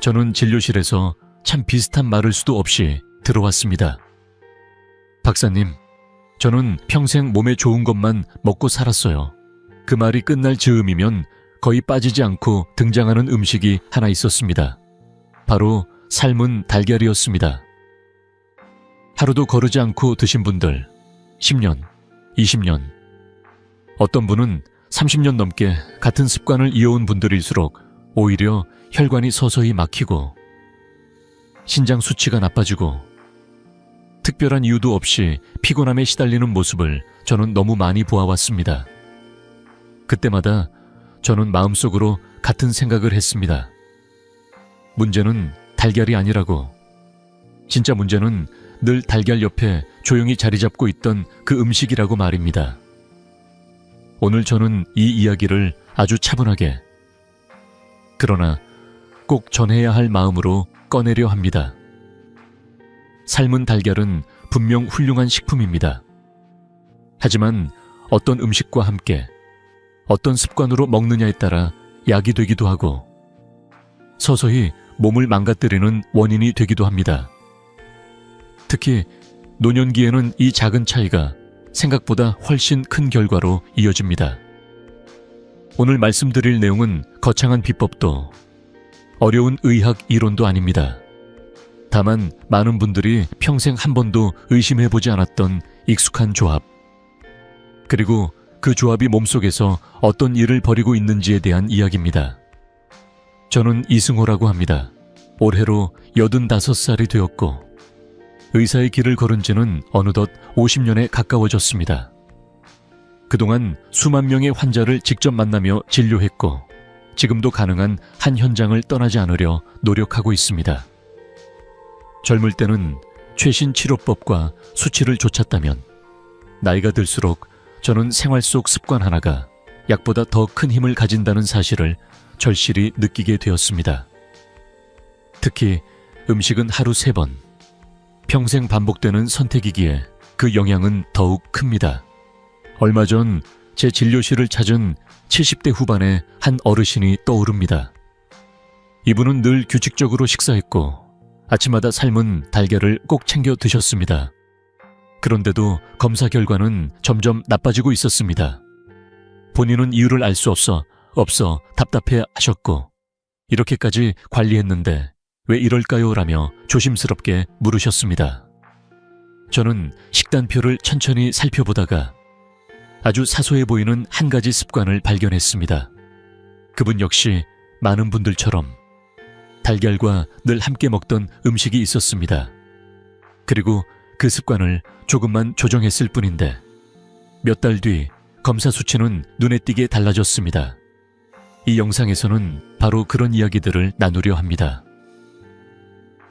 저는 진료실에서 참 비슷한 말을 수도 없이 들어왔습니다. 박사님, 저는 평생 몸에 좋은 것만 먹고 살았어요. 그 말이 끝날 즈음이면 거의 빠지지 않고 등장하는 음식이 하나 있었습니다. 바로 삶은 달걀이었습니다. 하루도 거르지 않고 드신 분들, 10년, 20년, 어떤 분은 30년 넘게 같은 습관을 이어온 분들일수록 오히려 혈관이 서서히 막히고 신장 수치가 나빠지고 특별한 이유도 없이 피곤함에 시달리는 모습을 저는 너무 많이 보아왔습니다. 그때마다 저는 마음속으로 같은 생각을 했습니다. 문제는 달걀이 아니라고. 진짜 문제는 늘 달걀 옆에 조용히 자리 잡고 있던 그 음식이라고 말입니다. 오늘 저는 이 이야기를 아주 차분하게, 그러나 꼭 전해야 할 마음으로 꺼내려 합니다. 삶은 달걀은 분명 훌륭한 식품입니다. 하지만 어떤 음식과 함께 어떤 습관으로 먹느냐에 따라 약이 되기도 하고 서서히 몸을 망가뜨리는 원인이 되기도 합니다. 특히 노년기에는 이 작은 차이가 생각보다 훨씬 큰 결과로 이어집니다. 오늘 말씀드릴 내용은 거창한 비법도 어려운 의학 이론도 아닙니다. 다만 많은 분들이 평생 한 번도 의심해보지 않았던 익숙한 조합, 그리고 그 조합이 몸속에서 어떤 일을 벌이고 있는지에 대한 이야기입니다. 저는 이승호라고 합니다. 올해로 85살이 되었고 의사의 길을 걸은 지는 어느덧 50년에 가까워졌습니다. 그동안 수만 명의 환자를 직접 만나며 진료했고 지금도 가능한 한 현장을 떠나지 않으려 노력하고 있습니다. 젊을 때는 최신 치료법과 수치를 좇았다면 나이가 들수록 저는 생활 속 습관 하나가 약보다 더 큰 힘을 가진다는 사실을 절실히 느끼게 되었습니다. 특히 음식은 하루 3번, 평생 반복되는 선택이기에 그 영향은 더욱 큽니다. 얼마 전 제 진료실을 찾은 70대 후반의 한 어르신이 떠오릅니다. 이분은 늘 규칙적으로 식사했고 아침마다 삶은 달걀을 꼭 챙겨 드셨습니다. 그런데도 검사 결과는 점점 나빠지고 있었습니다. 본인은 이유를 알 수 없어 답답해 하셨고 이렇게까지 관리했는데 왜 이럴까요? 라며 조심스럽게 물으셨습니다. 저는 식단표를 천천히 살펴보다가 아주 사소해 보이는 한 가지 습관을 발견했습니다. 그분 역시 많은 분들처럼 달걀과 늘 함께 먹던 음식이 있었습니다. 그리고 그 습관을 조금만 조정했을 뿐인데 몇 달 뒤 검사 수치는 눈에 띄게 달라졌습니다. 이 영상에서는 바로 그런 이야기들을 나누려 합니다.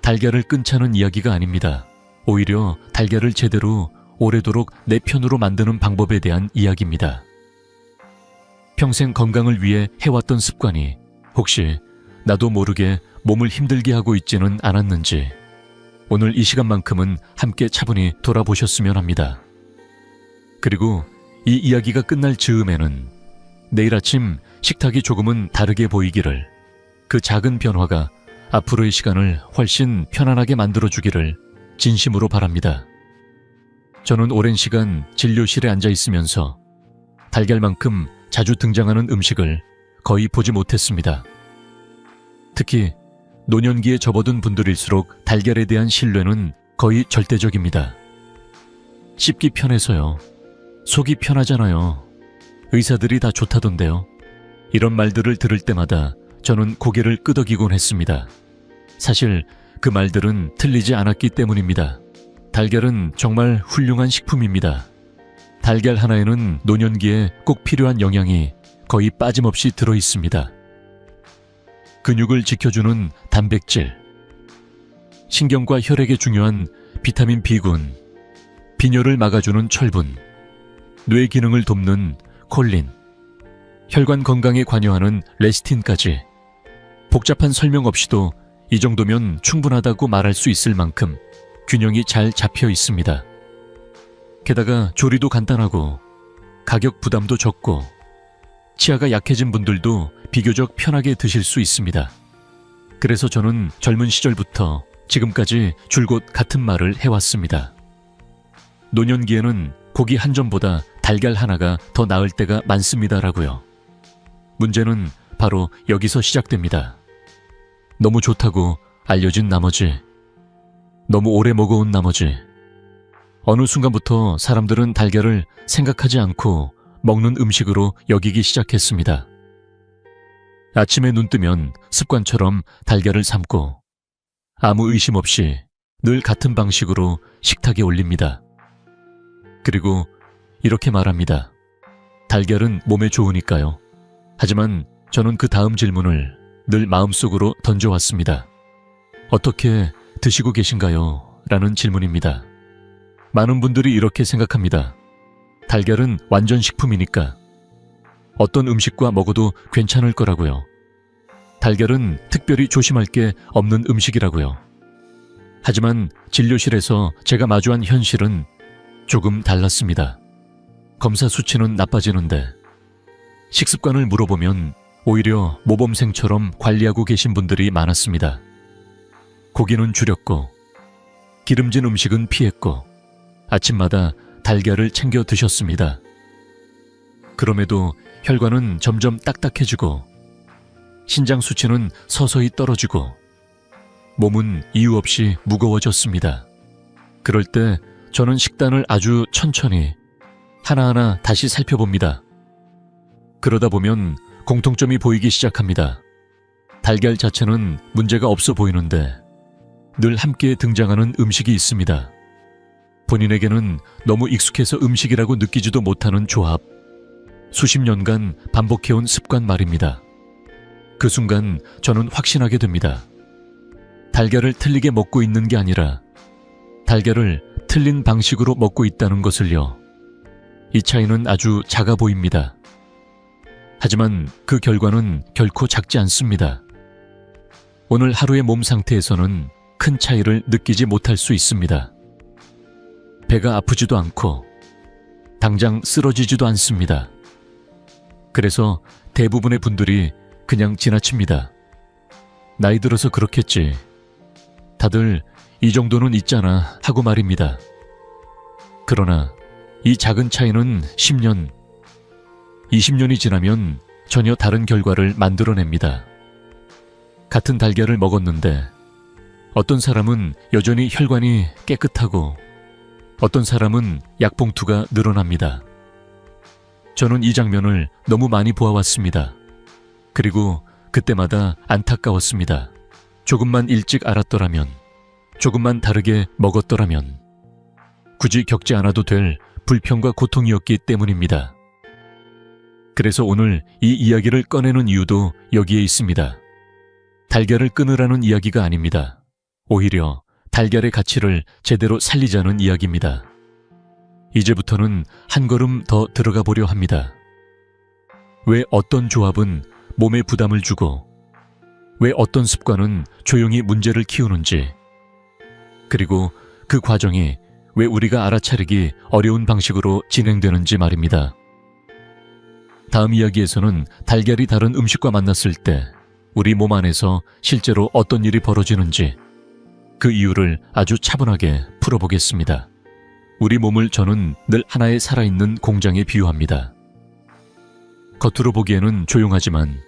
달걀을 끊자는 이야기가 아닙니다. 오히려 달걀을 제대로 오래도록 내 편으로 만드는 방법에 대한 이야기입니다. 평생 건강을 위해 해왔던 습관이 혹시 나도 모르게 몸을 힘들게 하고 있지는 않았는지 오늘 이 시간만큼은 함께 차분히 돌아보셨으면 합니다. 그리고 이 이야기가 끝날 즈음에는 내일 아침 식탁이 조금은 다르게 보이기를, 그 작은 변화가 앞으로의 시간을 훨씬 편안하게 만들어주기를 진심으로 바랍니다. 저는 오랜 시간 진료실에 앉아 있으면서 달걀만큼 자주 등장하는 음식을 거의 보지 못했습니다. 특히 노년기에 접어든 분들일수록 달걀에 대한 신뢰는 거의 절대적입니다. 씹기 편해서요. 속이 편하잖아요. 의사들이 다 좋다던데요. 이런 말들을 들을 때마다 저는 고개를 끄덕이곤 했습니다. 사실 그 말들은 틀리지 않았기 때문입니다. 달걀은 정말 훌륭한 식품입니다. 달걀 하나에는 노년기에 꼭 필요한 영양이 거의 빠짐없이 들어있습니다. 근육을 지켜주는 단백질, 신경과 혈액에 중요한 비타민 B군, 빈혈을 막아주는 철분, 뇌 기능을 돕는 콜린, 혈관 건강에 관여하는 레시틴까지 복잡한 설명 없이도 이 정도면 충분하다고 말할 수 있을 만큼 균형이 잘 잡혀 있습니다. 게다가 조리도 간단하고 가격 부담도 적고 치아가 약해진 분들도 비교적 편하게 드실 수 있습니다. 그래서 저는 젊은 시절부터 지금까지 줄곧 같은 말을 해왔습니다. 노년기에는 고기 한 점보다 달걀 하나가 더 나을 때가 많습니다라고요. 문제는 바로 여기서 시작됩니다. 너무 좋다고 알려진 나머지, 너무 오래 먹어온 나머지, 어느 순간부터 사람들은 달걀을 생각하지 않고 먹는 음식으로 여기기 시작했습니다. 아침에 눈 뜨면 습관처럼 달걀을 삶고 아무 의심 없이 늘 같은 방식으로 식탁에 올립니다. 그리고 이렇게 말합니다. 달걀은 몸에 좋으니까요. 하지만 저는 그 다음 질문을 늘 마음속으로 던져왔습니다. 어떻게 드시고 계신가요? 라는 질문입니다. 많은 분들이 이렇게 생각합니다. 달걀은 완전 식품이니까 어떤 음식과 먹어도 괜찮을 거라고요. 달걀은 특별히 조심할 게 없는 음식이라고요. 하지만 진료실에서 제가 마주한 현실은 조금 달랐습니다. 검사 수치는 나빠지는데 식습관을 물어보면 오히려 모범생처럼 관리하고 계신 분들이 많았습니다. 고기는 줄였고 기름진 음식은 피했고 아침마다 달걀을 챙겨 드셨습니다. 그럼에도 혈관은 점점 딱딱해지고 신장 수치는 서서히 떨어지고 몸은 이유 없이 무거워졌습니다. 그럴 때 저는 식단을 아주 천천히 하나하나 다시 살펴봅니다. 그러다 보면 공통점이 보이기 시작합니다. 달걀 자체는 문제가 없어 보이는데 늘 함께 등장하는 음식이 있습니다. 본인에게는 너무 익숙해서 음식이라고 느끼지도 못하는 조합, 수십 년간 반복해온 습관 말입니다. 그 순간 저는 확신하게 됩니다. 달걀을 틀리게 먹고 있는 게 아니라 달걀을 틀린 방식으로 먹고 있다는 것을요. 이 차이는 아주 작아 보입니다. 하지만 그 결과는 결코 작지 않습니다. 오늘 하루의 몸 상태에서는 큰 차이를 느끼지 못할 수 있습니다. 배가 아프지도 않고 당장 쓰러지지도 않습니다. 그래서 대부분의 분들이 그냥 지나칩니다. 나이 들어서 그렇겠지. 다들 이 정도는 있잖아 하고 말입니다. 그러나 이 작은 차이는 10년, 20년이 지나면 전혀 다른 결과를 만들어냅니다. 같은 달걀을 먹었는데 어떤 사람은 여전히 혈관이 깨끗하고 어떤 사람은 약봉투가 늘어납니다. 저는 이 장면을 너무 많이 보아왔습니다. 그리고 그때마다 안타까웠습니다. 조금만 일찍 알았더라면, 조금만 다르게 먹었더라면, 굳이 겪지 않아도 될 불평과 고통이었기 때문입니다. 그래서 오늘 이 이야기를 꺼내는 이유도 여기에 있습니다. 달걀을 끊으라는 이야기가 아닙니다. 오히려 달걀의 가치를 제대로 살리자는 이야기입니다. 이제부터는 한 걸음 더 들어가 보려 합니다. 왜 어떤 조합은 몸에 부담을 주고 왜 어떤 습관은 조용히 문제를 키우는지, 그리고 그 과정이 왜 우리가 알아차리기 어려운 방식으로 진행되는지 말입니다. 다음 이야기에서는 달걀이 다른 음식과 만났을 때 우리 몸 안에서 실제로 어떤 일이 벌어지는지 그 이유를 아주 차분하게 풀어보겠습니다. 우리 몸을 저는 늘 하나의 살아있는 공장에 비유합니다. 겉으로 보기에는 조용하지만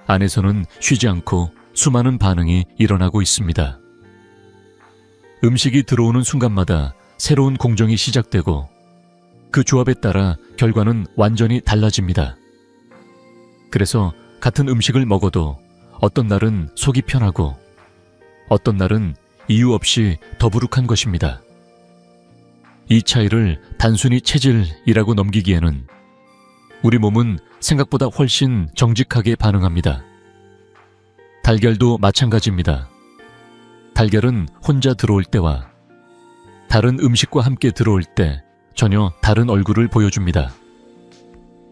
안에서는 쉬지 않고 수많은 반응이 일어나고 있습니다. 음식이 들어오는 순간마다 새로운 공정이 시작되고 그 조합에 따라 결과는 완전히 달라집니다. 그래서 같은 음식을 먹어도 어떤 날은 속이 편하고 어떤 날은 이유 없이 더부룩한 것입니다. 이 차이를 단순히 체질이라고 넘기기에는 우리 몸은 생각보다 훨씬 정직하게 반응합니다. 달걀도 마찬가지입니다. 달걀은 혼자 들어올 때와 다른 음식과 함께 들어올 때 전혀 다른 얼굴을 보여줍니다.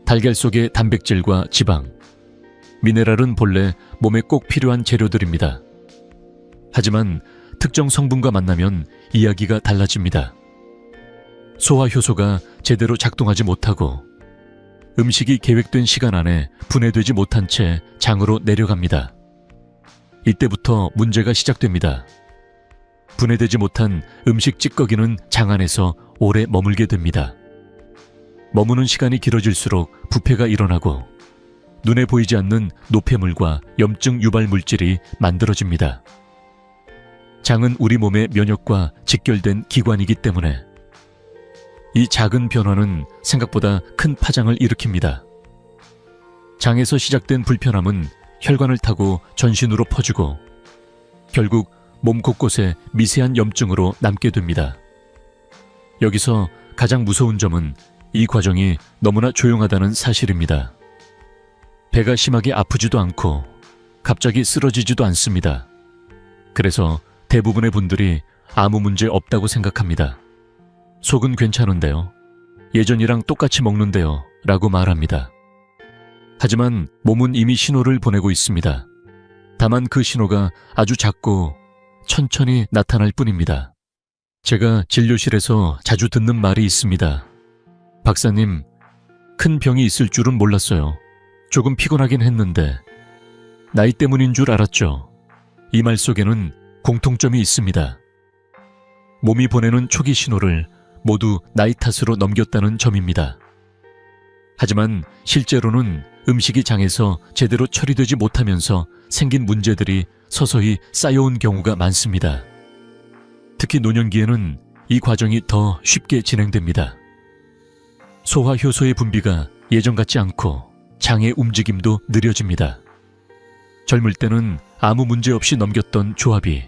달걀 속의 단백질과 지방, 미네랄은 본래 몸에 꼭 필요한 재료들입니다. 하지만 특정 성분과 만나면 이야기가 달라집니다. 소화 효소가 제대로 작동하지 못하고 음식이 계획된 시간 안에 분해되지 못한 채 장으로 내려갑니다. 이때부터 문제가 시작됩니다. 분해되지 못한 음식 찌꺼기는 장 안에서 오래 머물게 됩니다. 머무는 시간이 길어질수록 부패가 일어나고 눈에 보이지 않는 노폐물과 염증 유발 물질이 만들어집니다. 장은 우리 몸의 면역과 직결된 기관이기 때문에 이 작은 변화는 생각보다 큰 파장을 일으킵니다. 장에서 시작된 불편함은 혈관을 타고 전신으로 퍼지고 결국 몸 곳곳에 미세한 염증으로 남게 됩니다. 여기서 가장 무서운 점은 이 과정이 너무나 조용하다는 사실입니다. 배가 심하게 아프지도 않고 갑자기 쓰러지지도 않습니다. 그래서 대부분의 분들이 아무 문제 없다고 생각합니다. 속은 괜찮은데요. 예전이랑 똑같이 먹는데요. 라고 말합니다. 하지만 몸은 이미 신호를 보내고 있습니다. 다만 그 신호가 아주 작고 천천히 나타날 뿐입니다. 제가 진료실에서 자주 듣는 말이 있습니다. 박사님, 큰 병이 있을 줄은 몰랐어요. 조금 피곤하긴 했는데 나이 때문인 줄 알았죠. 이 말 속에는 공통점이 있습니다. 몸이 보내는 초기 신호를 모두 나이 탓으로 넘겼다는 점입니다. 하지만 실제로는 음식이 장에서 제대로 처리되지 못하면서 생긴 문제들이 서서히 쌓여온 경우가 많습니다. 특히 노년기에는 이 과정이 더 쉽게 진행됩니다. 소화 효소의 분비가 예전 같지 않고 장의 움직임도 느려집니다. 젊을 때는 아무 문제 없이 넘겼던 조합이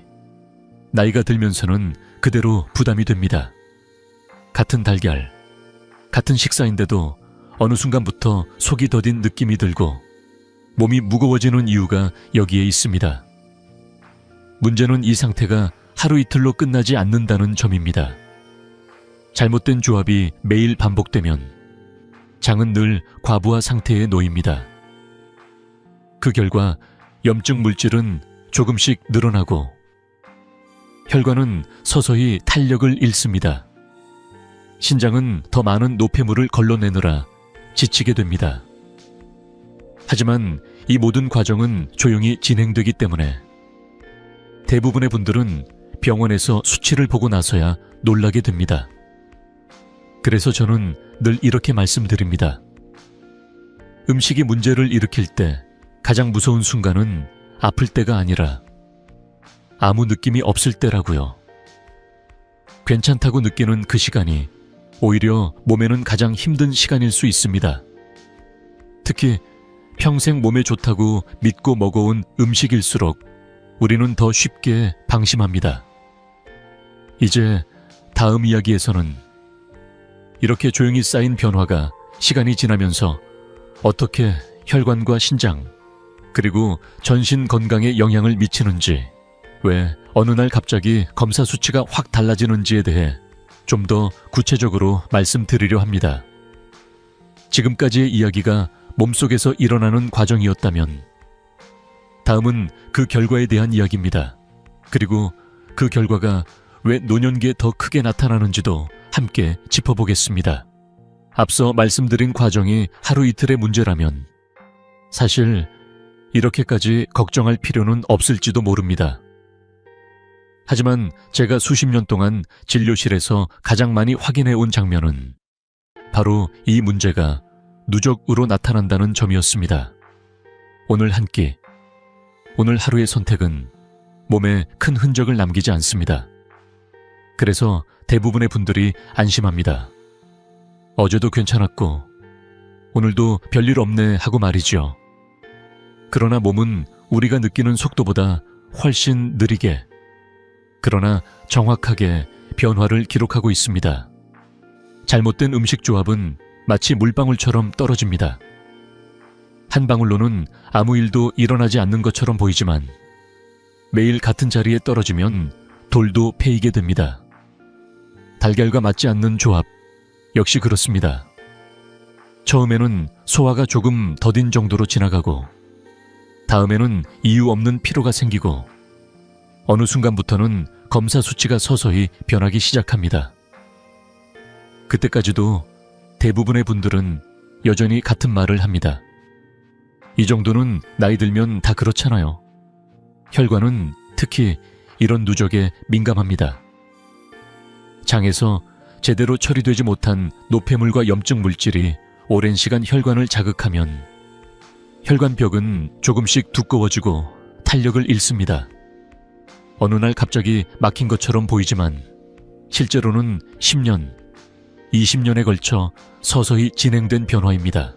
나이가 들면서는 그대로 부담이 됩니다. 같은 달걀, 같은 식사인데도 어느 순간부터 속이 더딘 느낌이 들고 몸이 무거워지는 이유가 여기에 있습니다. 문제는 이 상태가 하루 이틀로 끝나지 않는다는 점입니다. 잘못된 조합이 매일 반복되면 장은 늘 과부하 상태에 놓입니다. 그 결과 염증 물질은 조금씩 늘어나고 혈관은 서서히 탄력을 잃습니다. 신장은 더 많은 노폐물을 걸러내느라 지치게 됩니다. 하지만 이 모든 과정은 조용히 진행되기 때문에 대부분의 분들은 병원에서 수치를 보고 나서야 놀라게 됩니다. 그래서 저는 늘 이렇게 말씀드립니다. 음식이 문제를 일으킬 때 가장 무서운 순간은 아플 때가 아니라 아무 느낌이 없을 때라고요. 괜찮다고 느끼는 그 시간이 오히려 몸에는 가장 힘든 시간일 수 있습니다. 특히 평생 몸에 좋다고 믿고 먹어온 음식일수록 우리는 더 쉽게 방심합니다. 이제 다음 이야기에서는 이렇게 조용히 쌓인 변화가 시간이 지나면서 어떻게 혈관과 신장, 그리고 전신 건강에 영향을 미치는지, 왜 어느 날 갑자기 검사 수치가 확 달라지는지에 대해 좀 더 구체적으로 말씀드리려 합니다. 지금까지의 이야기가 몸속에서 일어나는 과정이었다면 다음은 그 결과에 대한 이야기입니다. 그리고 그 결과가 왜 노년기에 더 크게 나타나는지도 함께 짚어보겠습니다. 앞서 말씀드린 과정이 하루 이틀의 문제라면 사실 이렇게까지 걱정할 필요는 없을지도 모릅니다. 하지만 제가 수십 년 동안 진료실에서 가장 많이 확인해 온 장면은 바로 이 문제가 누적으로 나타난다는 점이었습니다. 오늘 한 끼, 오늘 하루의 선택은 몸에 큰 흔적을 남기지 않습니다. 그래서 대부분의 분들이 안심합니다. 어제도 괜찮았고 오늘도 별일 없네 하고 말이죠. 그러나 몸은 우리가 느끼는 속도보다 훨씬 느리게, 그러나 정확하게 변화를 기록하고 있습니다. 잘못된 음식 조합은 마치 물방울처럼 떨어집니다. 한 방울로는 아무 일도 일어나지 않는 것처럼 보이지만 매일 같은 자리에 떨어지면 돌도 패이게 됩니다. 달걀과 맞지 않는 조합 역시 그렇습니다. 처음에는 소화가 조금 더딘 정도로 지나가고 다음에는 이유 없는 피로가 생기고 어느 순간부터는 검사 수치가 서서히 변하기 시작합니다. 그때까지도 대부분의 분들은 여전히 같은 말을 합니다. 이 정도는 나이 들면 다 그렇잖아요. 혈관은 특히 이런 누적에 민감합니다. 장에서 제대로 처리되지 못한 노폐물과 염증 물질이 오랜 시간 혈관을 자극하면 혈관벽은 조금씩 두꺼워지고 탄력을 잃습니다. 어느 날 갑자기 막힌 것처럼 보이지만 실제로는 10년, 20년에 걸쳐 서서히 진행된 변화입니다.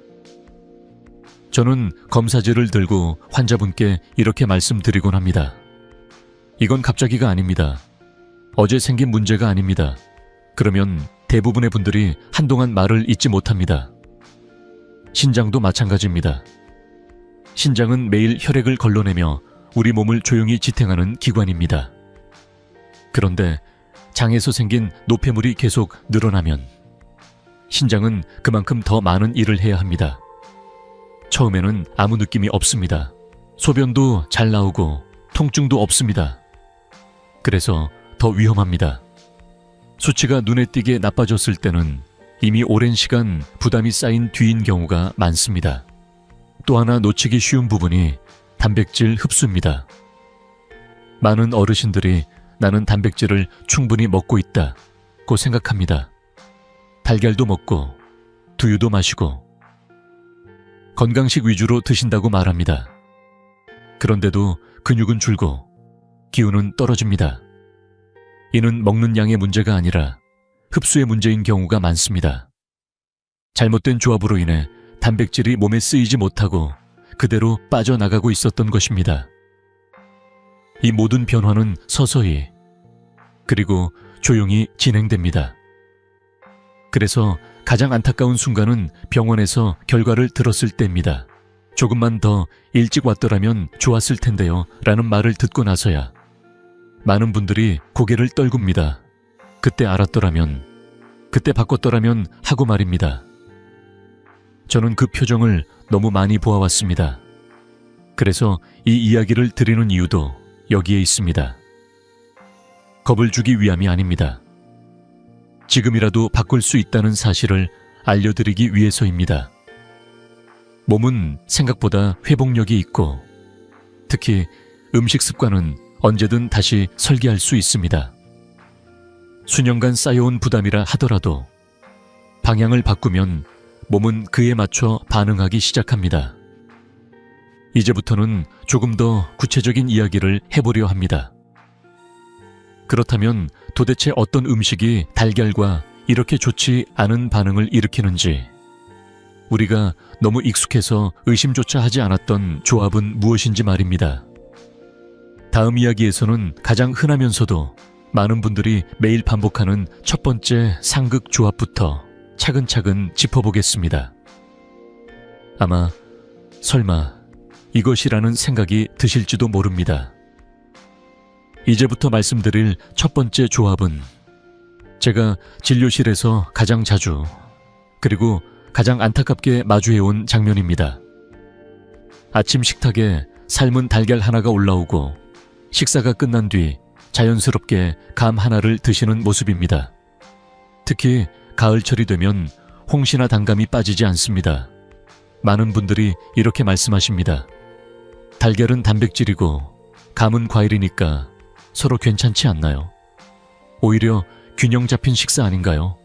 저는 검사지를 들고 환자분께 이렇게 말씀드리곤 합니다. 이건 갑자기가 아닙니다. 어제 생긴 문제가 아닙니다. 그러면 대부분의 분들이 한동안 말을 잇지 못합니다. 신장도 마찬가지입니다. 신장은 매일 혈액을 걸러내며 우리 몸을 조용히 지탱하는 기관입니다. 그런데 장에서 생긴 노폐물이 계속 늘어나면 신장은 그만큼 더 많은 일을 해야 합니다. 처음에는 아무 느낌이 없습니다. 소변도 잘 나오고 통증도 없습니다. 그래서 더 위험합니다. 수치가 눈에 띄게 나빠졌을 때는 이미 오랜 시간 부담이 쌓인 뒤인 경우가 많습니다. 또 하나 놓치기 쉬운 부분이 단백질 흡수입니다. 많은 어르신들이 나는 단백질을 충분히 먹고 있다고 생각합니다. 달걀도 먹고 두유도 마시고 건강식 위주로 드신다고 말합니다. 그런데도 근육은 줄고 기운은 떨어집니다. 이는 먹는 양의 문제가 아니라 흡수의 문제인 경우가 많습니다. 잘못된 조합으로 인해 단백질이 몸에 쓰이지 못하고 그대로 빠져나가고 있었던 것입니다. 이 모든 변화는 서서히 그리고 조용히 진행됩니다. 그래서 가장 안타까운 순간은 병원에서 결과를 들었을 때입니다. 조금만 더 일찍 왔더라면 좋았을 텐데요 라는 말을 듣고 나서야 많은 분들이 고개를 떨굽니다. 그때 알았더라면, 그때 바꿨더라면 하고 말입니다. 저는 그 표정을 너무 많이 보아왔습니다. 그래서 이 이야기를 드리는 이유도 여기에 있습니다. 겁을 주기 위함이 아닙니다. 지금이라도 바꿀 수 있다는 사실을 알려드리기 위해서입니다. 몸은 생각보다 회복력이 있고 특히 음식 습관은 언제든 다시 설계할 수 있습니다. 수년간 쌓여온 부담이라 하더라도 방향을 바꾸면 몸은 그에 맞춰 반응하기 시작합니다. 이제부터는 조금 더 구체적인 이야기를 해보려 합니다. 그렇다면 도대체 어떤 음식이 달걀과 이렇게 좋지 않은 반응을 일으키는지, 우리가 너무 익숙해서 의심조차 하지 않았던 조합은 무엇인지 말입니다. 다음 이야기에서는 가장 흔하면서도 많은 분들이 매일 반복하는 첫 번째 상극 조합부터 차근차근 짚어보겠습니다. 아마 설마 이것이라는 생각이 드실지도 모릅니다. 이제부터 말씀드릴 첫 번째 조합은 제가 진료실에서 가장 자주 그리고 가장 안타깝게 마주해온 장면입니다. 아침 식탁에 삶은 달걀 하나가 올라오고 식사가 끝난 뒤 자연스럽게 감 하나를 드시는 모습입니다. 특히 가을철이 되면 홍시나 단감이 빠지지 않습니다. 많은 분들이 이렇게 말씀하십니다. 달걀은 단백질이고 감은 과일이니까 서로 괜찮지 않나요? 오히려 균형 잡힌 식사 아닌가요?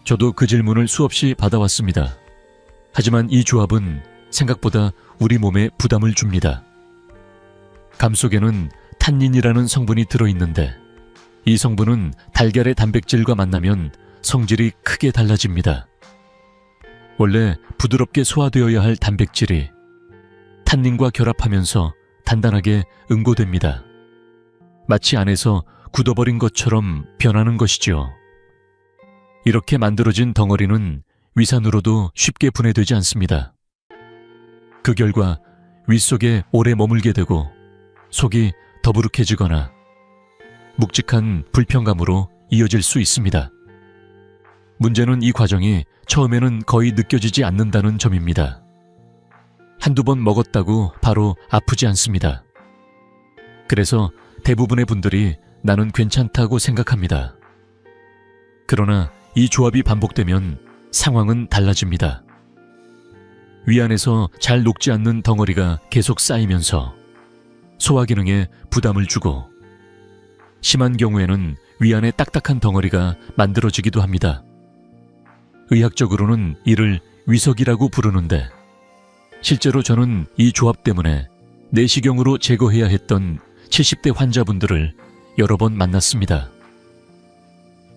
저도 그 질문을 수없이 받아왔습니다. 하지만 이 조합은 생각보다 우리 몸에 부담을 줍니다. 감 속에는 탄닌이라는 성분이 들어있는데 이 성분은 달걀의 단백질과 만나면 성질이 크게 달라집니다. 원래 부드럽게 소화되어야 할 단백질이 탄닌과 결합하면서 단단하게 응고됩니다. 마치 안에서 굳어버린 것처럼 변하는 것이죠. 이렇게 만들어진 덩어리는 위산으로도 쉽게 분해되지 않습니다. 그 결과 윗속에 오래 머물게 되고 속이 더부룩해지거나 묵직한 불편감으로 이어질 수 있습니다. 문제는 이 과정이 처음에는 거의 느껴지지 않는다는 점입니다. 한두 번 먹었다고 바로 아프지 않습니다. 그래서 대부분의 분들이 나는 괜찮다고 생각합니다. 그러나 이 조합이 반복되면 상황은 달라집니다. 위안에서 잘 녹지 않는 덩어리가 계속 쌓이면서 소화 기능에 부담을 주고 심한 경우에는 위안의 딱딱한 덩어리가 만들어지기도 합니다. 의학적으로는 이를 위석이라고 부르는데 실제로 저는 이 조합 때문에 내시경으로 제거해야 했던 70대 환자분들을 여러 번 만났습니다.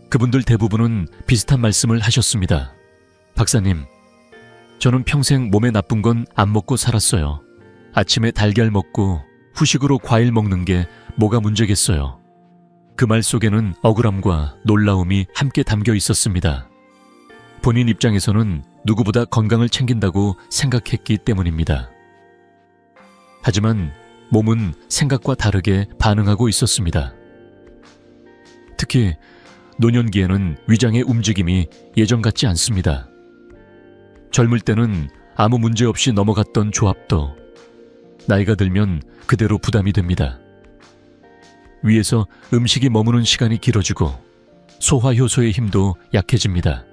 그분들 대부분은 비슷한 말씀을 하셨습니다. 박사님, 저는 평생 몸에 나쁜 건 안 먹고 살았어요. 아침에 달걀 먹고 후식으로 과일 먹는 게 뭐가 문제겠어요. 그 말 속에는 억울함과 놀라움이 함께 담겨 있었습니다. 본인 입장에서는 누구보다 건강을 챙긴다고 생각했기 때문입니다. 하지만 몸은 생각과 다르게 반응하고 있었습니다. 특히 노년기에는 위장의 움직임이 예전 같지 않습니다. 젊을 때는 아무 문제 없이 넘어갔던 조합도 나이가 들면 그대로 부담이 됩니다. 위에서 음식이 머무는 시간이 길어지고 소화 효소의 힘도 약해집니다.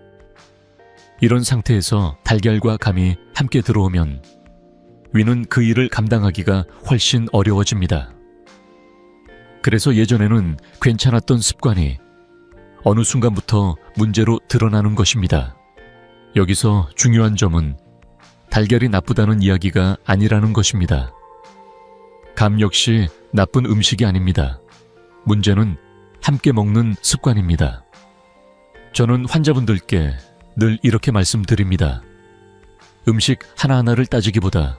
이런 상태에서 달걀과 감이 함께 들어오면 위는 그 일을 감당하기가 훨씬 어려워집니다. 그래서 예전에는 괜찮았던 습관이 어느 순간부터 문제로 드러나는 것입니다. 여기서 중요한 점은 달걀이 나쁘다는 이야기가 아니라는 것입니다. 감 역시 나쁜 음식이 아닙니다. 문제는 함께 먹는 습관입니다. 저는 환자분들께 늘 이렇게 말씀드립니다. 음식 하나하나를 따지기보다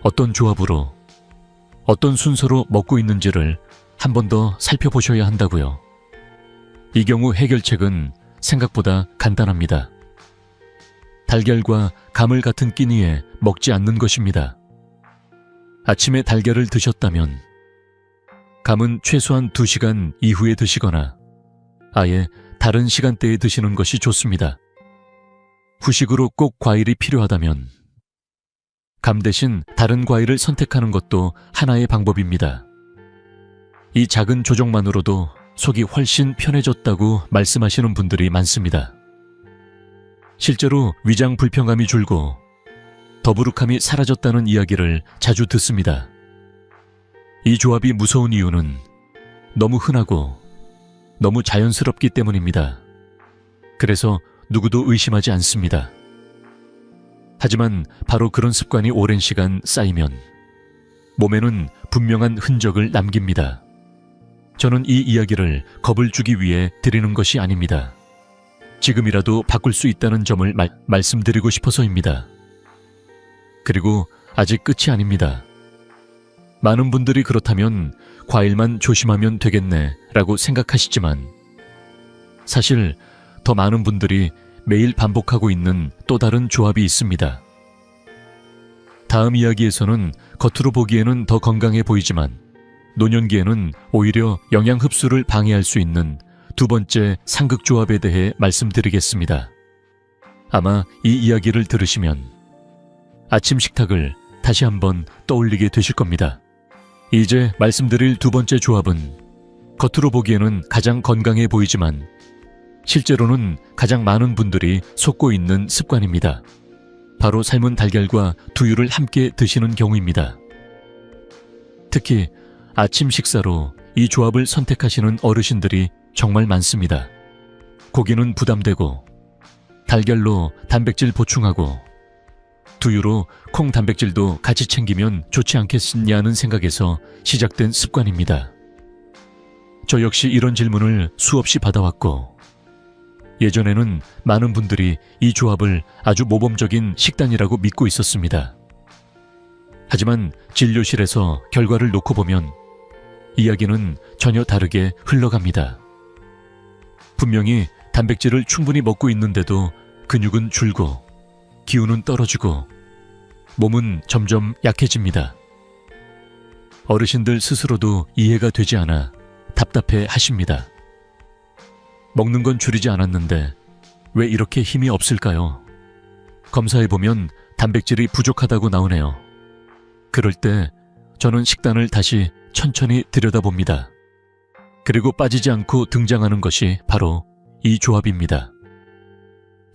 어떤 조합으로, 어떤 순서로 먹고 있는지를 한 번 더 살펴보셔야 한다고요. 이 경우 해결책은 생각보다 간단합니다. 달걀과 감을 같은 끼니에 먹지 않는 것입니다. 아침에 달걀을 드셨다면 감은 최소한 2시간 이후에 드시거나 아예 다른 시간대에 드시는 것이 좋습니다. 후식으로 꼭 과일이 필요하다면 감 대신 다른 과일을 선택하는 것도 하나의 방법입니다. 이 작은 조정만으로도 속이 훨씬 편해졌다고 말씀하시는 분들이 많습니다. 실제로 위장 불편감이 줄고 더부룩함이 사라졌다는 이야기를 자주 듣습니다. 이 조합이 무서운 이유는 너무 흔하고 너무 자연스럽기 때문입니다. 그래서 누구도 의심하지 않습니다. 하지만 바로 그런 습관이 오랜 시간 쌓이면 몸에는 분명한 흔적을 남깁니다. 저는 이 이야기를 겁을 주기 위해 드리는 것이 아닙니다. 지금이라도 바꿀 수 있다는 점을 말씀드리고 싶어서입니다. 그리고 아직 끝이 아닙니다. 많은 분들이 그렇다면 과일만 조심하면 되겠네 라고 생각하시지만 사실 더 많은 분들이 매일 반복하고 있는 또 다른 조합이 있습니다. 다음 이야기에서는 겉으로 보기에는 더 건강해 보이지만 노년기에는 오히려 영양 흡수를 방해할 수 있는 두 번째 상극조합에 대해 말씀드리겠습니다. 아마 이 이야기를 들으시면 아침 식탁을 다시 한번 떠올리게 되실 겁니다. 이제 말씀드릴 두 번째 조합은 겉으로 보기에는 가장 건강해 보이지만 실제로는 가장 많은 분들이 속고 있는 습관입니다. 바로 삶은 달걀과 두유를 함께 드시는 경우입니다. 특히 아침 식사로 이 조합을 선택하시는 어르신들이 정말 많습니다. 고기는 부담되고 달걀로 단백질 보충하고 두유로 콩 단백질도 같이 챙기면 좋지 않겠냐는 생각에서 시작된 습관입니다. 저 역시 이런 질문을 수없이 받아왔고 예전에는 많은 분들이 이 조합을 아주 모범적인 식단이라고 믿고 있었습니다. 하지만 진료실에서 결과를 놓고 보면 이야기는 전혀 다르게 흘러갑니다. 분명히 단백질을 충분히 먹고 있는데도 근육은 줄고 기운은 떨어지고 몸은 점점 약해집니다. 어르신들 스스로도 이해가 되지 않아 답답해 하십니다. 먹는 건 줄이지 않았는데 왜 이렇게 힘이 없을까요? 검사해보면 단백질이 부족하다고 나오네요. 그럴 때 저는 식단을 다시 천천히 들여다봅니다. 그리고 빠지지 않고 등장하는 것이 바로 이 조합입니다.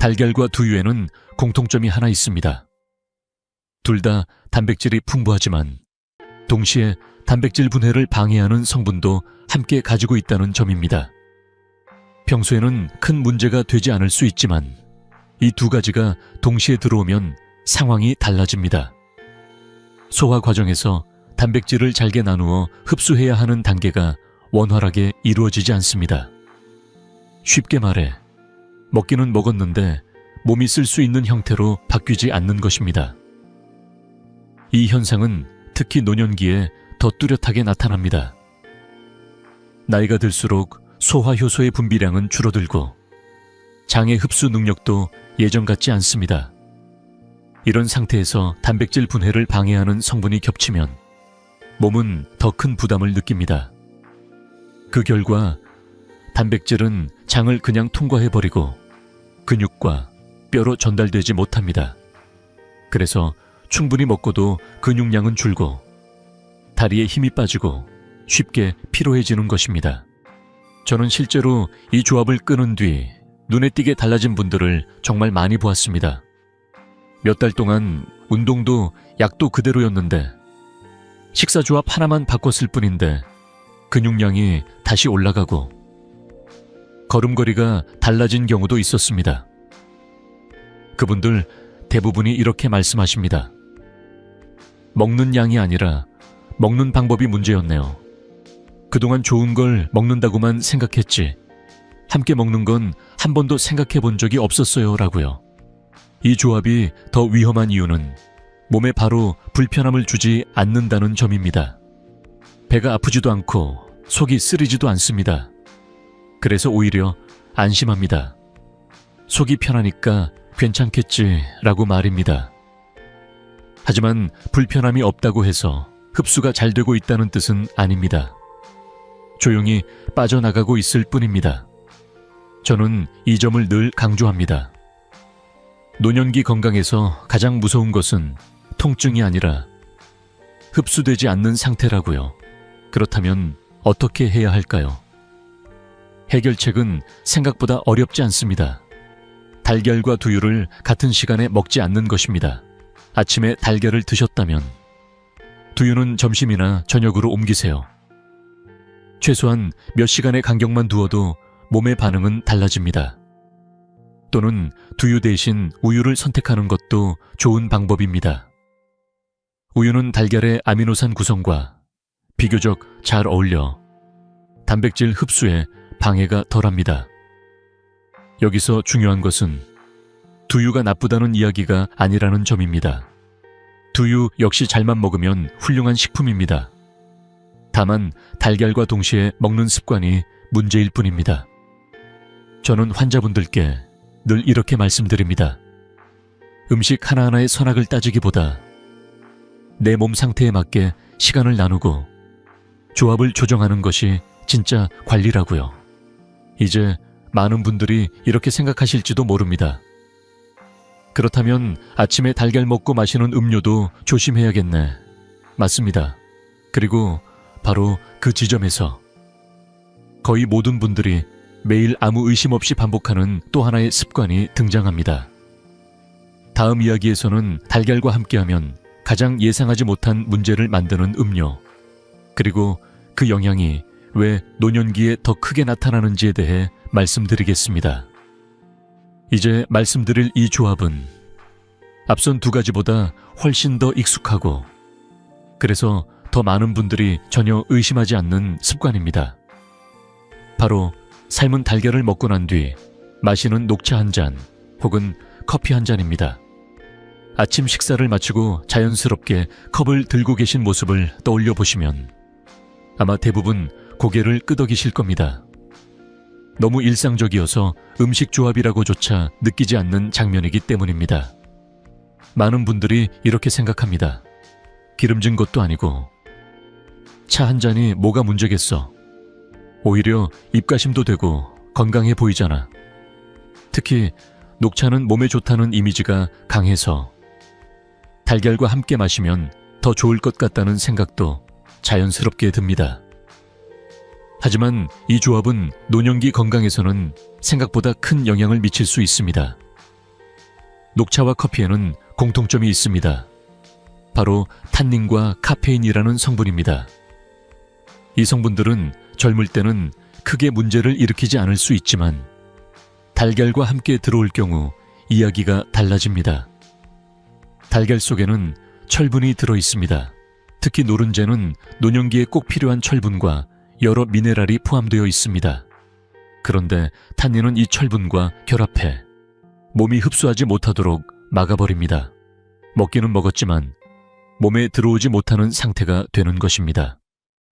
달걀과 두유에는 공통점이 하나 있습니다. 둘 다 단백질이 풍부하지만 동시에 단백질 분해를 방해하는 성분도 함께 가지고 있다는 점입니다. 평소에는 큰 문제가 되지 않을 수 있지만 이 두 가지가 동시에 들어오면 상황이 달라집니다. 소화 과정에서 단백질을 잘게 나누어 흡수해야 하는 단계가 원활하게 이루어지지 않습니다. 쉽게 말해 먹기는 먹었는데 몸이 쓸 수 있는 형태로 바뀌지 않는 것입니다. 이 현상은 특히 노년기에 더 뚜렷하게 나타납니다. 나이가 들수록 소화 효소의 분비량은 줄어들고 장의 흡수 능력도 예전 같지 않습니다. 이런 상태에서 단백질 분해를 방해하는 성분이 겹치면 몸은 더 큰 부담을 느낍니다. 그 결과 단백질은 장을 그냥 통과해버리고 근육과 뼈로 전달되지 못합니다. 그래서 충분히 먹고도 근육량은 줄고 다리에 힘이 빠지고 쉽게 피로해지는 것입니다. 저는 실제로 이 조합을 끊은 뒤 눈에 띄게 달라진 분들을 정말 많이 보았습니다. 몇 달 동안 운동도 약도 그대로였는데 식사 조합 하나만 바꿨을 뿐인데 근육량이 다시 올라가고 걸음걸이가 달라진 경우도 있었습니다. 그분들 대부분이 이렇게 말씀하십니다. 먹는 양이 아니라 먹는 방법이 문제였네요. 그동안 좋은 걸 먹는다고만 생각했지 함께 먹는 건 한 번도 생각해 본 적이 없었어요 라고요. 이 조합이 더 위험한 이유는 몸에 바로 불편함을 주지 않는다는 점입니다. 배가 아프지도 않고 속이 쓰리지도 않습니다. 그래서 오히려 안심합니다. 속이 편하니까 괜찮겠지라고 말입니다. 하지만 불편함이 없다고 해서 흡수가 잘 되고 있다는 뜻은 아닙니다. 조용히 빠져나가고 있을 뿐입니다. 저는 이 점을 늘 강조합니다. 노년기 건강에서 가장 무서운 것은 통증이 아니라 흡수되지 않는 상태라고요. 그렇다면 어떻게 해야 할까요? 해결책은 생각보다 어렵지 않습니다. 달걀과 두유를 같은 시간에 먹지 않는 것입니다. 아침에 달걀을 드셨다면 두유는 점심이나 저녁으로 옮기세요. 최소한 몇 시간의 간격만 두어도 몸의 반응은 달라집니다. 또는 두유 대신 우유를 선택하는 것도 좋은 방법입니다. 우유는 달걀의 아미노산 구성과 비교적 잘 어울려 단백질 흡수에 방해가 덜합니다. 여기서 중요한 것은 두유가 나쁘다는 이야기가 아니라는 점입니다. 두유 역시 잘만 먹으면 훌륭한 식품입니다. 다만 달걀과 동시에 먹는 습관이 문제일 뿐입니다. 저는 환자분들께 늘 이렇게 말씀드립니다. 음식 하나하나의 선악을 따지기보다 내 몸 상태에 맞게 시간을 나누고 조합을 조정하는 것이 진짜 관리라고요. 이제 많은 분들이 이렇게 생각하실지도 모릅니다. 그렇다면 아침에 달걀 먹고 마시는 음료도 조심해야겠네. 맞습니다. 그리고 바로 그 지점에서 거의 모든 분들이 매일 아무 의심 없이 반복하는 또 하나의 습관이 등장합니다. 다음 이야기에서는 달걀과 함께하면 가장 예상하지 못한 문제를 만드는 음료, 그리고 그 영향이 왜 노년기에 더 크게 나타나는지에 대해 말씀드리겠습니다. 이제 말씀드릴 이 조합은 앞선 두 가지보다 훨씬 더 익숙하고 그래서 더 많은 분들이 전혀 의심하지 않는 습관입니다. 바로 삶은 달걀을 먹고 난 뒤 마시는 녹차 한 잔 혹은 커피 한 잔입니다. 아침 식사를 마치고 자연스럽게 컵을 들고 계신 모습을 떠올려 보시면 아마 대부분 고개를 끄덕이실 겁니다. 너무 일상적이어서 음식 조합이라고조차 느끼지 않는 장면이기 때문입니다. 많은 분들이 이렇게 생각합니다. 기름진 것도 아니고 차 한 잔이 뭐가 문제겠어. 오히려 입가심도 되고 건강해 보이잖아. 특히 녹차는 몸에 좋다는 이미지가 강해서 달걀과 함께 마시면 더 좋을 것 같다는 생각도 자연스럽게 듭니다. 하지만 이 조합은 노년기 건강에서는 생각보다 큰 영향을 미칠 수 있습니다. 녹차와 커피에는 공통점이 있습니다. 바로 탄닌과 카페인이라는 성분입니다. 이 성분들은 젊을 때는 크게 문제를 일으키지 않을 수 있지만 달걀과 함께 들어올 경우 이야기가 달라집니다. 달걀 속에는 철분이 들어 있습니다. 특히 노른자는 노년기에 꼭 필요한 철분과 여러 미네랄이 포함되어 있습니다. 그런데 탄닌은 이 철분과 결합해 몸이 흡수하지 못하도록 막아버립니다. 먹기는 먹었지만 몸에 들어오지 못하는 상태가 되는 것입니다.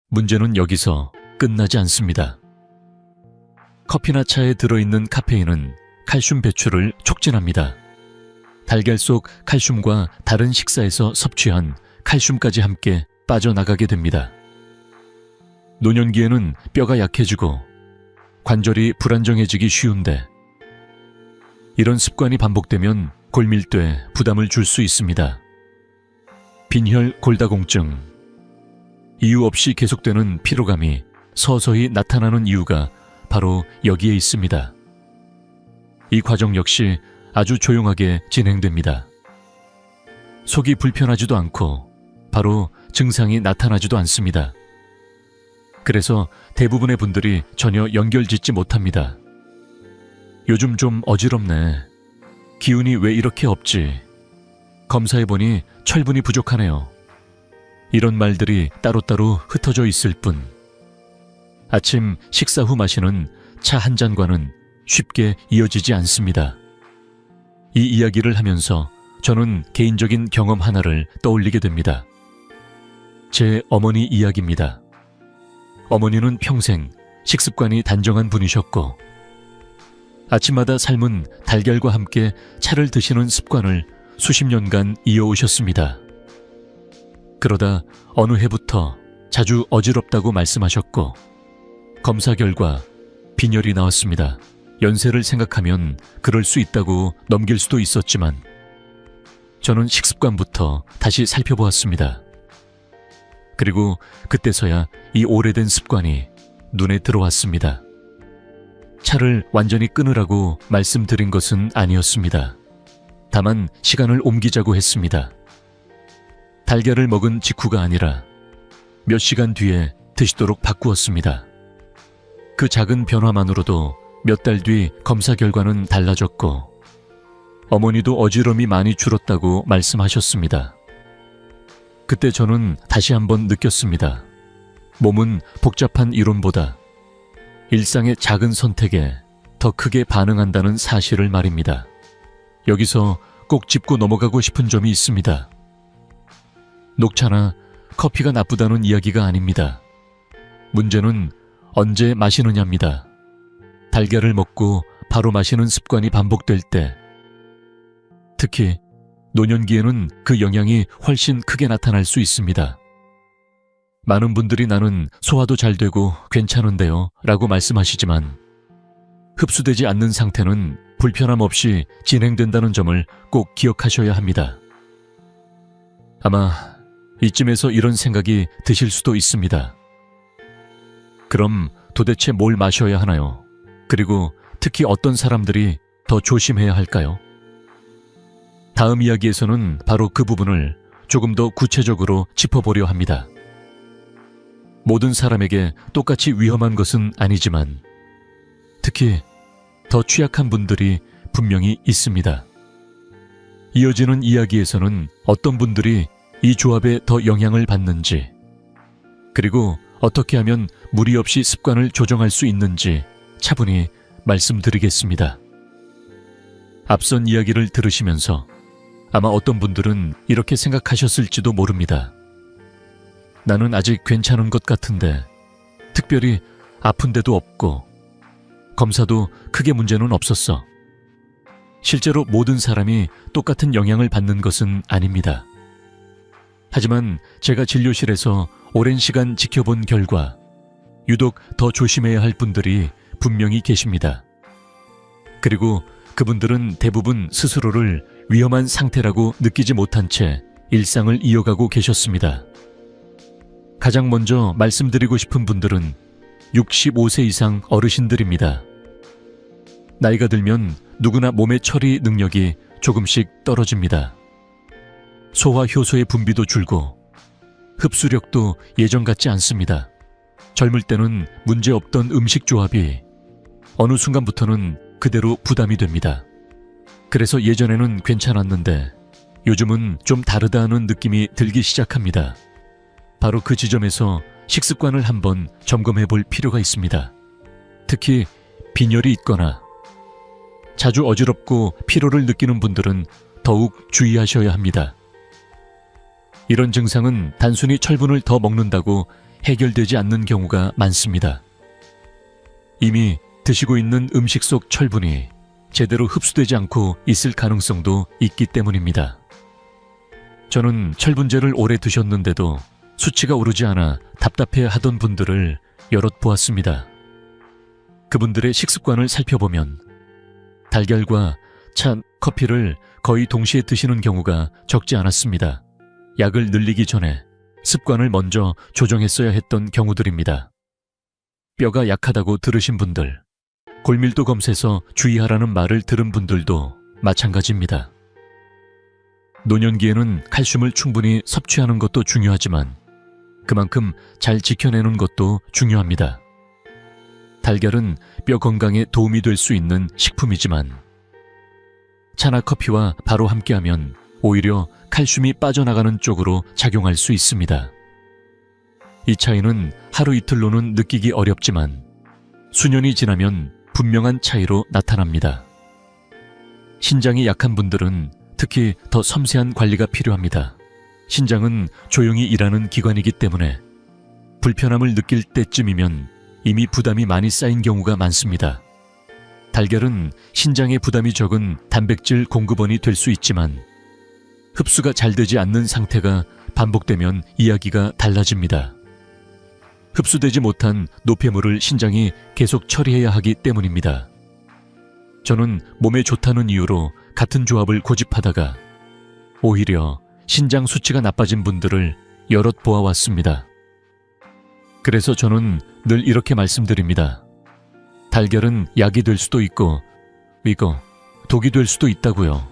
문제는 여기서 끝나지 않습니다. 커피나 차에 들어있는 카페인은 칼슘 배출을 촉진합니다. 달걀 속 칼슘과 다른 식사에서 섭취한 칼슘까지 함께 빠져나가게 됩니다. 노년기에는 뼈가 약해지고 관절이 불안정해지기 쉬운데 이런 습관이 반복되면 골밀도에 부담을 줄 수 있습니다. 빈혈 골다공증, 이유 없이 계속되는 피로감이 서서히 나타나는 이유가 바로 여기에 있습니다. 이 과정 역시 아주 조용하게 진행됩니다. 속이 불편하지도 않고 바로 증상이 나타나지도 않습니다. 그래서 대부분의 분들이 전혀 연결짓지 못합니다. 요즘 좀 어지럽네. 기운이 왜 이렇게 없지? 검사해보니 철분이 부족하네요. 이런 말들이 따로따로 흩어져 있을 뿐 아침 식사 후 마시는 차 한 잔과는 쉽게 이어지지 않습니다. 이 이야기를 하면서 저는 개인적인 경험 하나를 떠올리게 됩니다. 제 어머니 이야기입니다. 어머니는 평생 식습관이 단정한 분이셨고 아침마다 삶은 달걀과 함께 차를 드시는 습관을 수십 년간 이어오셨습니다. 그러다 어느 해부터 자주 어지럽다고 말씀하셨고 검사 결과 빈혈이 나왔습니다. 연세를 생각하면 그럴 수 있다고 넘길 수도 있었지만 저는 식습관부터 다시 살펴보았습니다. 그리고 그때서야 이 오래된 습관이 눈에 들어왔습니다. 차를 완전히 끊으라고 말씀드린 것은 아니었습니다. 다만 시간을 옮기자고 했습니다. 달걀을 먹은 직후가 아니라 몇 시간 뒤에 드시도록 바꾸었습니다. 그 작은 변화만으로도 몇 달 뒤 검사 결과는 달라졌고 어머니도 어지럼이 많이 줄었다고 말씀하셨습니다. 그때 저는 다시 한번 느꼈습니다. 몸은 복잡한 이론보다 일상의 작은 선택에 더 크게 반응한다는 사실을 말입니다. 여기서 꼭 짚고 넘어가고 싶은 점이 있습니다. 녹차나 커피가 나쁘다는 이야기가 아닙니다. 문제는 언제 마시느냐입니다. 달걀을 먹고 바로 마시는 습관이 반복될 때, 특히 노년기에는 그 영향이 훨씬 크게 나타날 수 있습니다. 많은 분들이 나는 소화도 잘 되고 괜찮은데요 라고 말씀하시지만 흡수되지 않는 상태는 불편함 없이 진행된다는 점을 꼭 기억하셔야 합니다. 아마 이쯤에서 이런 생각이 드실 수도 있습니다. 그럼 도대체 뭘 마셔야 하나요? 그리고 특히 어떤 사람들이 더 조심해야 할까요? 다음 이야기에서는 바로 그 부분을 조금 더 구체적으로 짚어보려 합니다. 모든 사람에게 똑같이 위험한 것은 아니지만 특히 더 취약한 분들이 분명히 있습니다. 이어지는 이야기에서는 어떤 분들이 이 조합에 더 영향을 받는지, 그리고 어떻게 하면 무리 없이 습관을 조정할 수 있는지 차분히 말씀드리겠습니다. 앞선 이야기를 들으시면서 아마 어떤 분들은 이렇게 생각하셨을지도 모릅니다. 나는 아직 괜찮은 것 같은데 특별히 아픈 데도 없고 검사도 크게 문제는 없었어. 실제로 모든 사람이 똑같은 영향을 받는 것은 아닙니다. 하지만 제가 진료실에서 오랜 시간 지켜본 결과 유독 더 조심해야 할 분들이 분명히 계십니다. 그리고 그분들은 대부분 스스로를 위험한 상태라고 느끼지 못한 채 일상을 이어가고 계셨습니다. 가장 먼저 말씀드리고 싶은 분들은 65세 이상 어르신들입니다. 나이가 들면 누구나 몸의 처리 능력이 조금씩 떨어집니다. 소화 효소의 분비도 줄고 흡수력도 예전 같지 않습니다. 젊을 때는 문제없던 음식 조합이 어느 순간부터는 그대로 부담이 됩니다. 그래서 예전에는 괜찮았는데 요즘은 좀 다르다는 느낌이 들기 시작합니다. 바로 그 지점에서 식습관을 한번 점검해 볼 필요가 있습니다. 특히 빈혈이 있거나 자주 어지럽고 피로를 느끼는 분들은 더욱 주의하셔야 합니다. 이런 증상은 단순히 철분을 더 먹는다고 해결되지 않는 경우가 많습니다. 이미 드시고 있는 음식 속 철분이 제대로 흡수되지 않고 있을 가능성도 있기 때문입니다. 저는 철분제를 오래 드셨는데도 수치가 오르지 않아 답답해 하던 분들을 여럿 보았습니다. 그분들의 식습관을 살펴보면 달걀과 차, 커피를 거의 동시에 드시는 경우가 적지 않았습니다. 약을 늘리기 전에 습관을 먼저 조정했어야 했던 경우들입니다. 뼈가 약하다고 들으신 분들, 골밀도 검사에서 주의하라는 말을 들은 분들도 마찬가지입니다. 노년기에는 칼슘을 충분히 섭취하는 것도 중요하지만 그만큼 잘 지켜내는 것도 중요합니다. 달걀은 뼈 건강에 도움이 될 수 있는 식품이지만 차나 커피와 바로 함께하면 오히려 칼슘이 빠져나가는 쪽으로 작용할 수 있습니다. 이 차이는 하루 이틀로는 느끼기 어렵지만 수년이 지나면 분명한 차이로 나타납니다. 신장이 약한 분들은 특히 더 섬세한 관리가 필요합니다. 신장은 조용히 일하는 기관이기 때문에 불편함을 느낄 때쯤이면 이미 부담이 많이 쌓인 경우가 많습니다. 달걀은 신장에 부담이 적은 단백질 공급원이 될 수 있지만 흡수가 잘 되지 않는 상태가 반복되면 이야기가 달라집니다. 흡수되지 못한 노폐물을 신장이 계속 처리해야 하기 때문입니다. 저는 몸에 좋다는 이유로 같은 조합을 고집하다가 오히려 신장 수치가 나빠진 분들을 여럿 보아왔습니다. 그래서 저는 늘 이렇게 말씀드립니다. 달걀은 약이 될 수도 있고 이거 독이 될 수도 있다고요.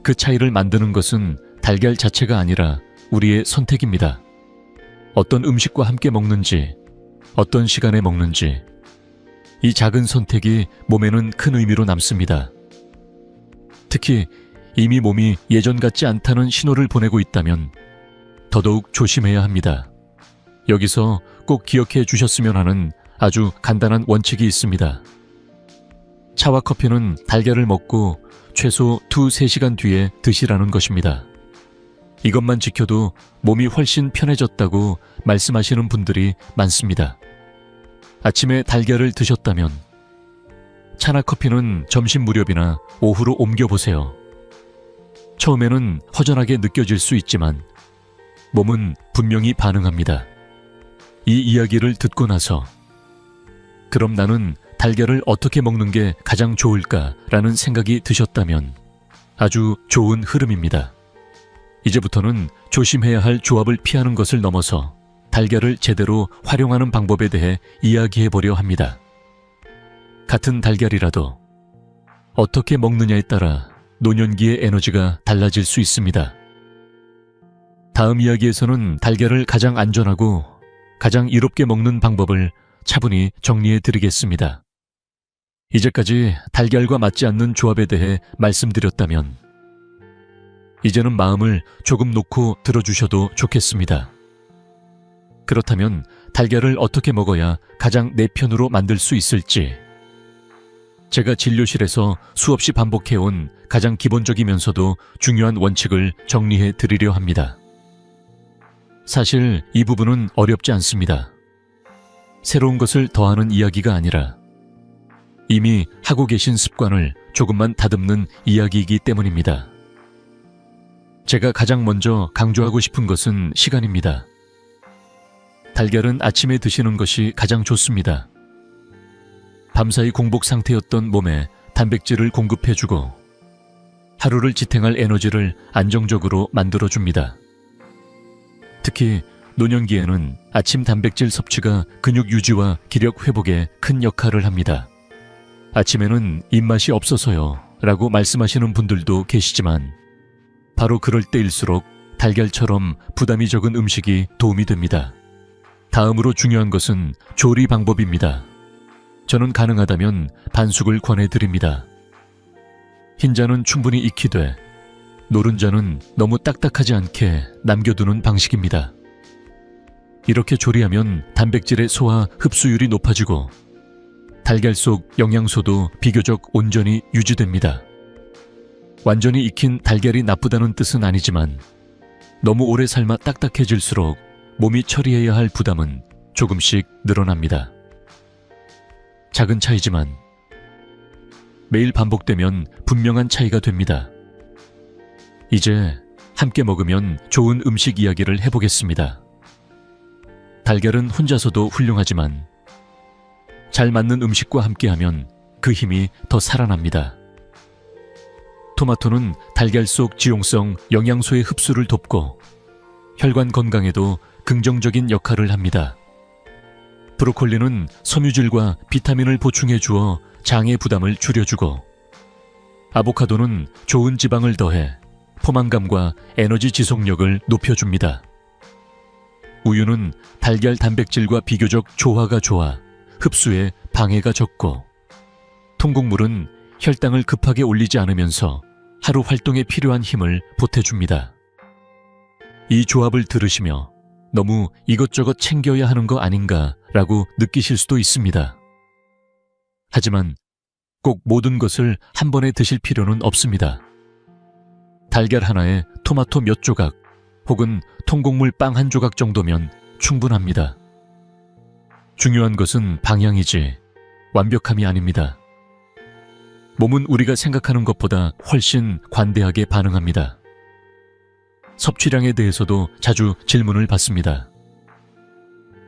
그 차이를 만드는 것은 달걀 자체가 아니라 우리의 선택입니다. 어떤 음식과 함께 먹는지, 어떤 시간에 먹는지, 이 작은 선택이 몸에는 큰 의미로 남습니다. 특히 이미 몸이 예전 같지 않다는 신호를 보내고 있다면 더더욱 조심해야 합니다. 여기서 꼭 기억해 주셨으면 하는 아주 간단한 원칙이 있습니다. 차와 커피는 달걀을 먹고 최소 2-3시간 뒤에 드시라는 것입니다. 이것만 지켜도 몸이 훨씬 편해졌다고 말씀하시는 분들이 많습니다. 아침에 달걀을 드셨다면 차나 커피는 점심 무렵이나 오후로 옮겨보세요. 처음에는 허전하게 느껴질 수 있지만 몸은 분명히 반응합니다. 이 이야기를 듣고 나서 그럼 나는 달걀을 어떻게 먹는 게 가장 좋을까라는 생각이 드셨다면 아주 좋은 흐름입니다. 이제부터는 조심해야 할 조합을 피하는 것을 넘어서 달걀을 제대로 활용하는 방법에 대해 이야기해 보려 합니다. 같은 달걀이라도 어떻게 먹느냐에 따라 노년기의 에너지가 달라질 수 있습니다. 다음 이야기에서는 달걀을 가장 안전하고 가장 이롭게 먹는 방법을 차분히 정리해 드리겠습니다. 이제까지 달걀과 맞지 않는 조합에 대해 말씀드렸다면 이제는 마음을 조금 놓고 들어주셔도 좋겠습니다. 그렇다면 달걀을 어떻게 먹어야 가장 내 편으로 만들 수 있을지 제가 진료실에서 수없이 반복해온 가장 기본적이면서도 중요한 원칙을 정리해 드리려 합니다. 사실 이 부분은 어렵지 않습니다. 새로운 것을 더하는 이야기가 아니라 이미 하고 계신 습관을 조금만 다듬는 이야기이기 때문입니다. 제가 가장 먼저 강조하고 싶은 것은 시간입니다. 달걀은 아침에 드시는 것이 가장 좋습니다. 밤사이 공복 상태였던 몸에 단백질을 공급해주고 하루를 지탱할 에너지를 안정적으로 만들어줍니다. 특히 노년기에는 아침 단백질 섭취가 근육 유지와 기력 회복에 큰 역할을 합니다. 아침에는 입맛이 없어서요 라고 말씀하시는 분들도 계시지만 바로 그럴 때일수록 달걀처럼 부담이 적은 음식이 도움이 됩니다. 다음으로 중요한 것은 조리 방법입니다. 저는 가능하다면 반숙을 권해드립니다. 흰자는 충분히 익히되 노른자는 너무 딱딱하지 않게 남겨두는 방식입니다. 이렇게 조리하면 단백질의 소화 흡수율이 높아지고 달걀 속 영양소도 비교적 온전히 유지됩니다. 완전히 익힌 달걀이 나쁘다는 뜻은 아니지만 너무 오래 삶아 딱딱해질수록 몸이 처리해야 할 부담은 조금씩 늘어납니다. 작은 차이지만 매일 반복되면 분명한 차이가 됩니다. 이제 함께 먹으면 좋은 음식 이야기를 해보겠습니다. 달걀은 혼자서도 훌륭하지만 잘 맞는 음식과 함께하면 그 힘이 더 살아납니다. 토마토는 달걀 속 지용성 영양소의 흡수를 돕고 혈관 건강에도 긍정적인 역할을 합니다. 브로콜리는 섬유질과 비타민을 보충해 주어 장의 부담을 줄여주고 아보카도는 좋은 지방을 더해 포만감과 에너지 지속력을 높여줍니다. 우유는 달걀 단백질과 비교적 조화가 좋아 흡수에 방해가 적고 통곡물은 혈당을 급하게 올리지 않으면서 하루 활동에 필요한 힘을 보태줍니다. 이 조합을 들으시며 너무 이것저것 챙겨야 하는 거 아닌가라고 느끼실 수도 있습니다. 하지만 꼭 모든 것을 한 번에 드실 필요는 없습니다. 달걀 하나에 토마토 몇 조각 혹은 통곡물 빵 한 조각 정도면 충분합니다. 중요한 것은 방향이지 완벽함이 아닙니다. 몸은 우리가 생각하는 것보다 훨씬 관대하게 반응합니다. 섭취량에 대해서도 자주 질문을 받습니다.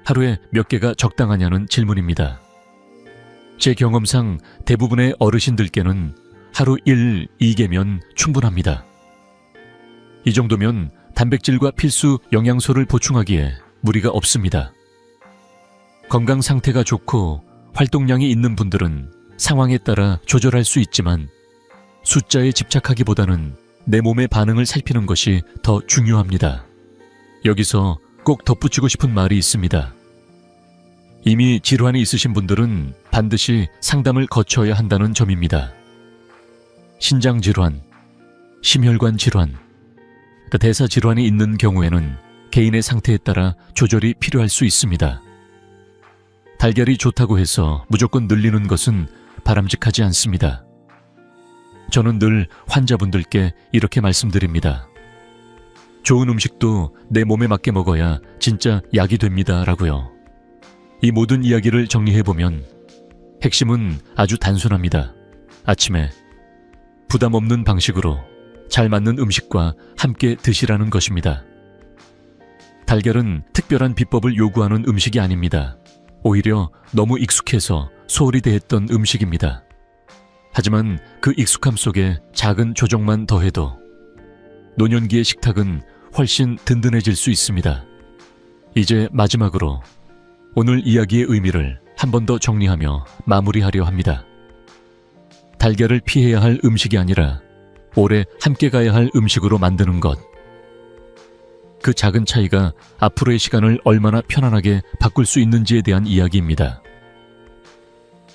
하루에 몇 개가 적당하냐는 질문입니다. 제 경험상 대부분의 어르신들께는 하루 1, 2개면 충분합니다. 이 정도면 단백질과 필수 영양소를 보충하기에 무리가 없습니다. 건강 상태가 좋고 활동량이 있는 분들은 상황에 따라 조절할 수 있지만 숫자에 집착하기보다는 내 몸의 반응을 살피는 것이 더 중요합니다. 여기서 꼭 덧붙이고 싶은 말이 있습니다. 이미 질환이 있으신 분들은 반드시 상담을 거쳐야 한다는 점입니다. 신장 질환, 심혈관 질환, 대사 질환이 있는 경우에는 개인의 상태에 따라 조절이 필요할 수 있습니다. 달걀이 좋다고 해서 무조건 늘리는 것은 바람직하지 않습니다. 저는 늘 환자분들께 이렇게 말씀드립니다. 좋은 음식도 내 몸에 맞게 먹어야 진짜 약이 됩니다 라고요. 이 모든 이야기를 정리해보면 핵심은 아주 단순합니다. 아침에 부담 없는 방식으로 잘 맞는 음식과 함께 드시라는 것입니다. 달걀은 특별한 비법을 요구하는 음식이 아닙니다. 오히려 너무 익숙해서 소홀히 대했던 음식입니다. 하지만 그 익숙함 속에 작은 조정만 더해도 노년기의 식탁은 훨씬 든든해질 수 있습니다. 이제 마지막으로 오늘 이야기의 의미를 한 번 더 정리하며 마무리하려 합니다. 달걀을 피해야 할 음식이 아니라 오래 함께 가야 할 음식으로 만드는 것. 그 작은 차이가 앞으로의 시간을 얼마나 편안하게 바꿀 수 있는지에 대한 이야기입니다.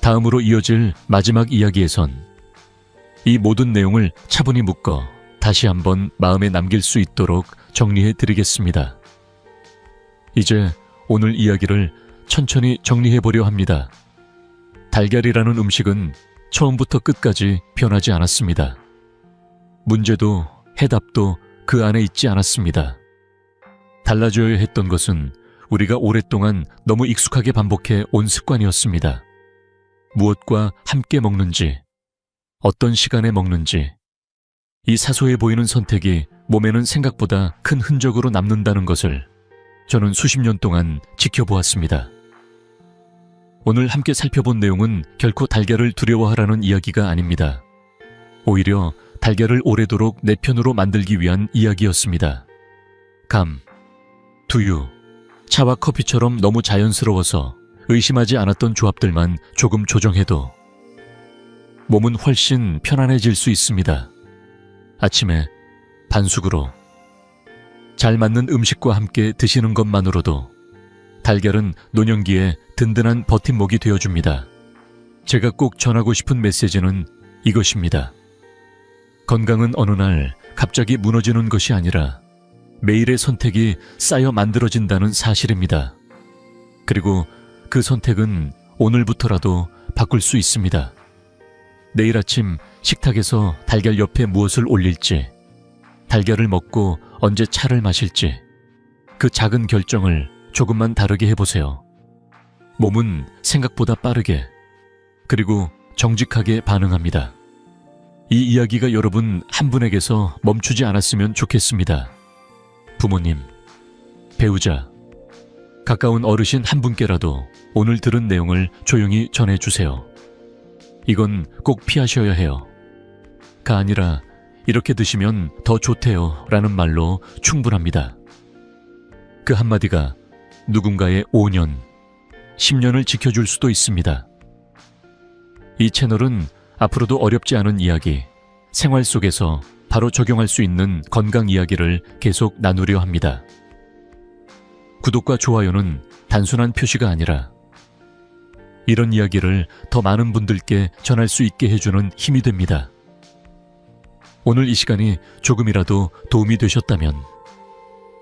다음으로 이어질 마지막 이야기에선 이 모든 내용을 차분히 묶어 다시 한번 마음에 남길 수 있도록 정리해 드리겠습니다. 이제 오늘 이야기를 천천히 정리해 보려 합니다. 달걀이라는 음식은 처음부터 끝까지 변하지 않았습니다. 문제도 해답도 그 안에 있지 않았습니다. 달라져야 했던 것은 우리가 오랫동안 너무 익숙하게 반복해 온 습관이었습니다. 무엇과 함께 먹는지, 어떤 시간에 먹는지, 이 사소해 보이는 선택이 몸에는 생각보다 큰 흔적으로 남는다는 것을 저는 수십 년 동안 지켜보았습니다. 오늘 함께 살펴본 내용은 결코 달걀을 두려워하라는 이야기가 아닙니다. 오히려 달걀을 오래도록 내 편으로 만들기 위한 이야기였습니다. 감, 두유, 차와 커피처럼 너무 자연스러워서 의심하지 않았던 조합들만 조금 조정해도 몸은 훨씬 편안해질 수 있습니다. 아침에 반숙으로 잘 맞는 음식과 함께 드시는 것만으로도 달걀은 노년기에 든든한 버팀목이 되어줍니다. 제가 꼭 전하고 싶은 메시지는 이것입니다. 건강은 어느 날 갑자기 무너지는 것이 아니라 매일의 선택이 쌓여 만들어진다는 사실입니다. 그리고 그 선택은 오늘부터라도 바꿀 수 있습니다. 내일 아침 식탁에서 달걀 옆에 무엇을 올릴지, 달걀을 먹고 언제 차를 마실지, 그 작은 결정을 조금만 다르게 해보세요. 몸은 생각보다 빠르게, 그리고 정직하게 반응합니다. 이 이야기가 여러분 한 분에게서 멈추지 않았으면 좋겠습니다. 부모님, 배우자, 가까운 어르신 한 분께라도 오늘 들은 내용을 조용히 전해주세요. 이건 꼭 피하셔야 해요. 가 아니라 이렇게 드시면 더 좋대요 라는 말로 충분합니다. 그 한마디가 누군가의 5년, 10년을 지켜줄 수도 있습니다. 이 채널은 앞으로도 어렵지 않은 이야기, 생활 속에서 바로 적용할 수 있는 건강 이야기를 계속 나누려 합니다. 구독과 좋아요는 단순한 표시가 아니라 이런 이야기를 더 많은 분들께 전할 수 있게 해주는 힘이 됩니다. 오늘 이 시간이 조금이라도 도움이 되셨다면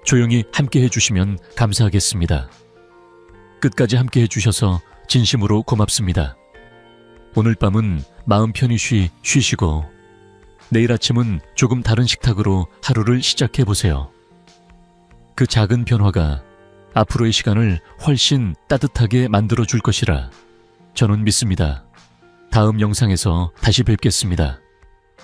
조용히 함께 해주시면 감사하겠습니다. 끝까지 함께 해주셔서 진심으로 고맙습니다. 오늘 밤은 마음 편히 쉬시고 내일 아침은 조금 다른 식탁으로 하루를 시작해보세요. 그 작은 변화가 앞으로의 시간을 훨씬 따뜻하게 만들어줄 것이라 저는 믿습니다. 다음 영상에서 다시 뵙겠습니다.